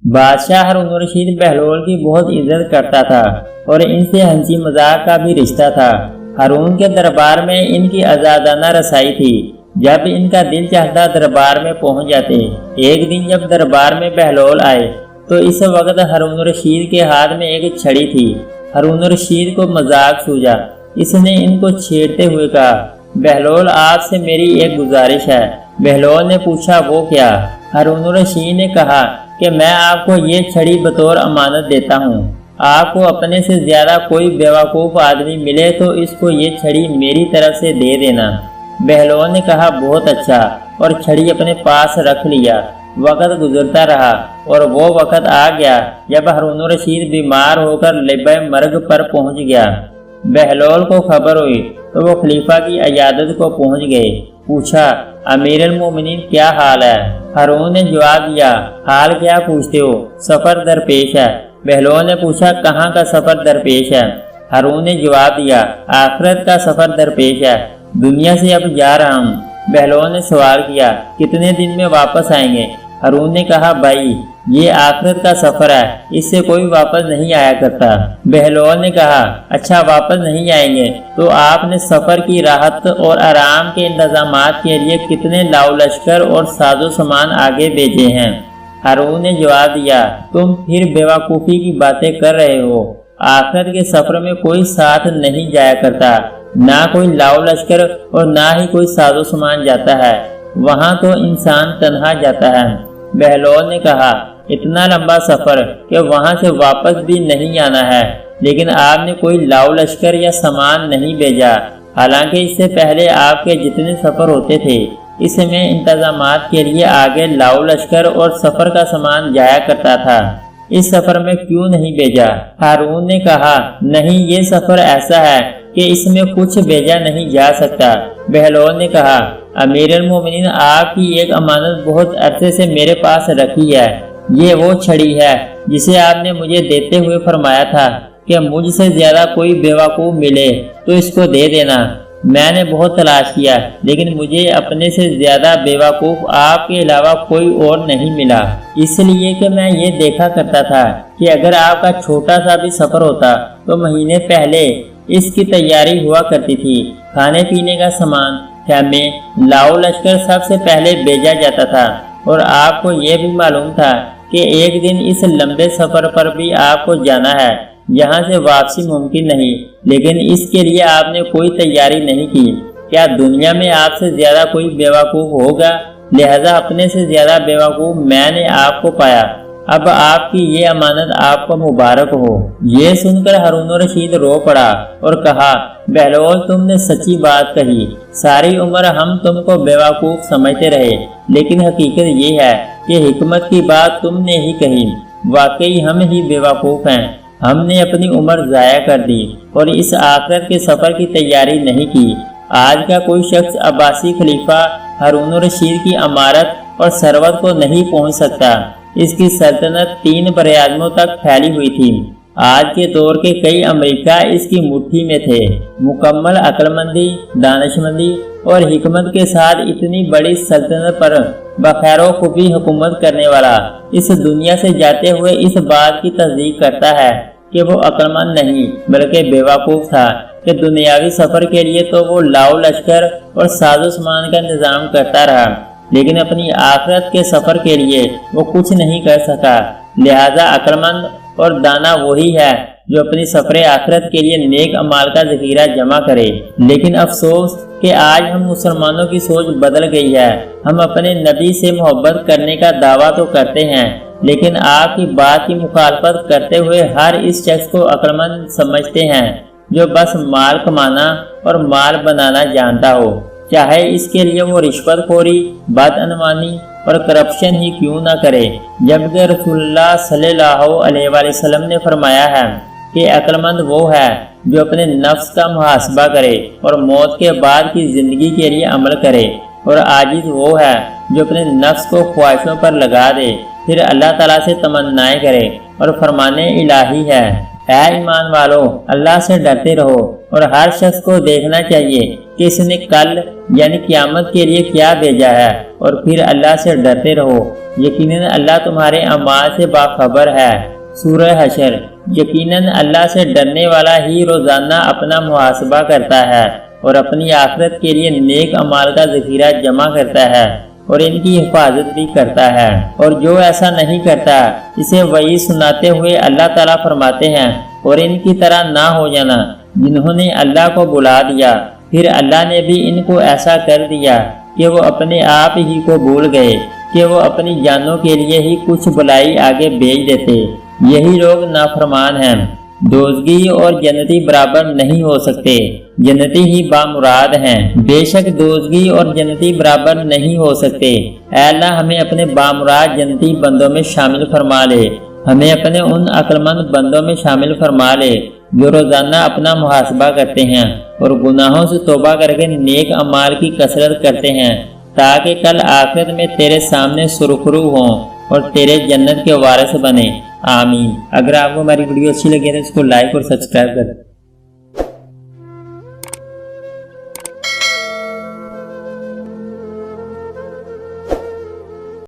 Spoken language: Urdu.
بادشاہ ہارون الرشید بہلول کی بہت عزت کرتا تھا اور ان سے ہنسی مذاق کا بھی رشتہ تھا۔ ہارون کے دربار میں ان کی آزادانہ رسائی تھی۔ جب ان کا دل چاہتا دربار میں پہنچ جاتے۔ ایک دن جب دربار میں بہلول آئے تو اس وقت ہارون الرشید کے ہاتھ میں ایک چھڑی تھی۔ ہارون الرشید کو مذاق سوجا۔ اس نے ان کو چھیڑتے ہوئے کہا، بہلول آپ سے میری ایک گزارش ہے۔ بہلول نے پوچھا وہ کیا؟ ہارون الرشید نے کہا کہ میں آپ کو یہ چھڑی بطور امانت دیتا ہوں۔ آپ کو اپنے سے زیادہ کوئی بیوقوف آدمی ملے تو اس کو یہ چھڑی میری طرف سے دے دینا۔ بہلول نے کہا بہت اچھا، اور چھڑی اپنے پاس رکھ لیا۔ وقت گزرتا رہا اور وہ وقت آ گیا جب ہارون الرشید بیمار ہو کر لبے مرگ پر پہنچ گیا۔ بہلول کو خبر ہوئی تو وہ خلیفہ کی عیادت کو پہنچ گئے۔ پوچھا، امیر المومنین کیا حال ہے؟ ہارون نے جواب دیا، حال کیا پوچھتے ہو، سفر درپیش ہے۔ بہلول نے پوچھا، کہاں کا سفر درپیش ہے؟ ہارون نے جواب دیا، آخرت کا سفر درپیش ہے، دنیا سے اب جا رہا ہوں۔ بہلول نے سوال کیا، کتنے دن میں واپس آئیں گے؟ ہارون نے کہا، بھائی یہ آخرت کا سفر ہے، اس سے کوئی واپس نہیں آیا کرتا۔ بہلول نے کہا، اچھا واپس نہیں آئیں گے تو آپ نے سفر کی راحت اور آرام کے انتظامات کے لیے کتنے لاؤ لشکر اور ساز و سامان آگے بھیجے ہیں؟ ہارون نے جواب دیا، تم پھر بیوقوفی کی باتیں کر رہے ہو۔ آخرت کے سفر میں کوئی ساتھ نہیں جایا کرتا، نہ کوئی لاؤ لشکر اور نہ ہی کوئی ساز و سامان جاتا ہے، وہاں تو انسان تنہا جاتا ہے۔ بہلول نے کہا، اتنا لمبا سفر کہ وہاں سے واپس بھی نہیں آنا ہے، لیکن آپ نے کوئی لاؤ لشکر یا سامان نہیں بھیجا، حالانکہ اس سے پہلے آپ کے جتنے سفر ہوتے تھے اس میں انتظامات کے لیے آگے لاؤ لشکر اور سفر کا سامان جایا کرتا تھا، اس سفر میں کیوں نہیں بھیجا؟ ہارون نے کہا، نہیں، یہ سفر ایسا ہے کہ اس میں کچھ بھیجا نہیں جا سکتا۔ بہلول نے کہا، امیر المومنین آپ کی ایک امانت بہت عرصے سے میرے پاس رکھی ہے، یہ وہ چھڑی ہے جسے آپ نے مجھے دیتے ہوئے فرمایا تھا کہ مجھ سے زیادہ کوئی بیوقوف ملے تو اس کو دے دینا۔ میں نے بہت تلاش کیا لیکن مجھے اپنے سے زیادہ بیوقوف آپ کے علاوہ کوئی اور نہیں ملا، اس لیے کہ میں یہ دیکھا کرتا تھا کہ اگر آپ کا چھوٹا سا بھی سفر ہوتا تو مہینے پہلے اس کی تیاری ہوا کرتی تھی، کھانے پینے کا سامان، خیمے، لاؤ لشکر سب سے پہلے بھیجا جاتا تھا، اور آپ کو یہ بھی معلوم تھا کہ ایک دن اس لمبے سفر پر بھی آپ کو جانا ہے، یہاں سے واپسی ممکن نہیں، لیکن اس کے لیے آپ نے کوئی تیاری نہیں کی۔ کیا دنیا میں آپ سے زیادہ کوئی بیوقوف ہوگا؟ لہذا اپنے سے زیادہ بیوقوف میں نے آپ کو پایا، اب آپ کی یہ امانت آپ کو مبارک ہو۔ یہ سن کر ہارون الرشید رو پڑا اور کہا، بہلول تم نے سچی بات کہی، ساری عمر ہم تم کو بیوقوف سمجھتے رہے، لیکن حقیقت یہ ہے کہ حکمت کی بات تم نے ہی کہی، واقعی ہم ہی بیوقوف ہیں، ہم نے اپنی عمر ضائع کر دی اور اس آخرت کے سفر کی تیاری نہیں کی۔ آج کا کوئی شخص عباسی خلیفہ ہارون الرشید کی امارت اور ثروت کو نہیں پہنچ سکتا، اس کی سلطنت 3 براعظموں تک پھیلی ہوئی تھی۔ آج کے دور کے کئی امریکہ اس کی مٹھی میں تھے۔ مکمل عقل مندی، دانش مندی اور حکمت کے ساتھ اتنی بڑی سلطنت پر بخیر و خوبی حکومت کرنے والا اس دنیا سے جاتے ہوئے اس بات کی تصدیق کرتا ہے کہ وہ عقل مند نہیں بلکہ بیوقوف تھا، کہ دنیاوی سفر کے لیے تو وہ لاؤ لشکر اور ساز و سامان کا انتظام کرتا رہا، لیکن اپنی آخرت کے سفر کے لیے وہ کچھ نہیں کر سکا۔ لہذا عقل مند اور دانا وہی ہے جو اپنی سفر آخرت کے لیے نیک اعمال کا ذخیرہ جمع کرے۔ لیکن افسوس کہ آج ہم مسلمانوں کی سوچ بدل گئی ہے، ہم اپنے نبی سے محبت کرنے کا دعویٰ تو کرتے ہیں، لیکن آپ کی بات کی مخالفت کرتے ہوئے ہر اس شخص کو عقل مند سمجھتے ہیں جو بس مال کمانا اور مال بنانا جانتا ہو، چاہے اس کے لیے وہ رشوت خوری، بدعنوانی اور کرپشن ہی کیوں نہ کرے، جبکہ رسول اللہ صلی اللہ علیہ وآلہ وسلم نے فرمایا ہے کہ عقل مند وہ ہے جو اپنے نفس کا محاسبہ کرے اور موت کے بعد کی زندگی کے لیے عمل کرے، اور عاجز وہ ہے جو اپنے نفس کو خواہشوں پر لگا دے، پھر اللہ تعالیٰ سے تمنائیں کرے اور فرمانے الہی ہے اے ایمان والو، اللہ سے ڈرتے رہو اور ہر شخص کو دیکھنا چاہیے کہ اس نے کل یعنی قیامت کے لیے کیا بھیجا ہے، اور پھر اللہ سے ڈرتے رہو، یقیناً اللہ تمہارے اعمال سے باخبر ہے۔ سورہ حشر۔ یقیناً اللہ سے ڈرنے والا ہی روزانہ اپنا محاسبہ کرتا ہے اور اپنی آخرت کے لیے نیک اعمال کا ذخیرہ جمع کرتا ہے اور ان کی حفاظت بھی کرتا ہے، اور جو ایسا نہیں کرتا اسے وعید سناتے ہوئے اللہ تعالیٰ فرماتے ہیں، اور ان کی طرح نہ ہو جانا جنہوں نے اللہ کو بلا دیا، پھر اللہ نے بھی ان کو ایسا کر دیا کہ وہ اپنے آپ ہی کو بھول گئے کہ وہ اپنی جانوں کے لیے ہی کچھ بلائی آگے بھیج دیتے۔ یہی لوگ نافرمان ہیں۔ دوزگی اور جنتی برابر نہیں ہو سکتے، جنتی ہی بامراد ہیں۔ بے شک دوزگی اور جنتی برابر نہیں ہو سکتے۔ اے اللہ ہمیں اپنے بامراد جنتی بندوں میں شامل فرما لے، ہمیں اپنے ان عقل مند بندوں میں شامل فرما لے جو روزانہ اپنا محاسبہ کرتے ہیں اور گناہوں سے توبہ کر کے نیک اعمال کی کثرت کرتے ہیں، تاکہ کل آخرت میں تیرے سامنے سرخرو ہوں اور تیرے جنت کے وارث بنے۔ آمین۔ اگر آپ کو ہماری ویڈیو اچھی لگے تو اس کو لائک اور سبسکرائب کر دیں۔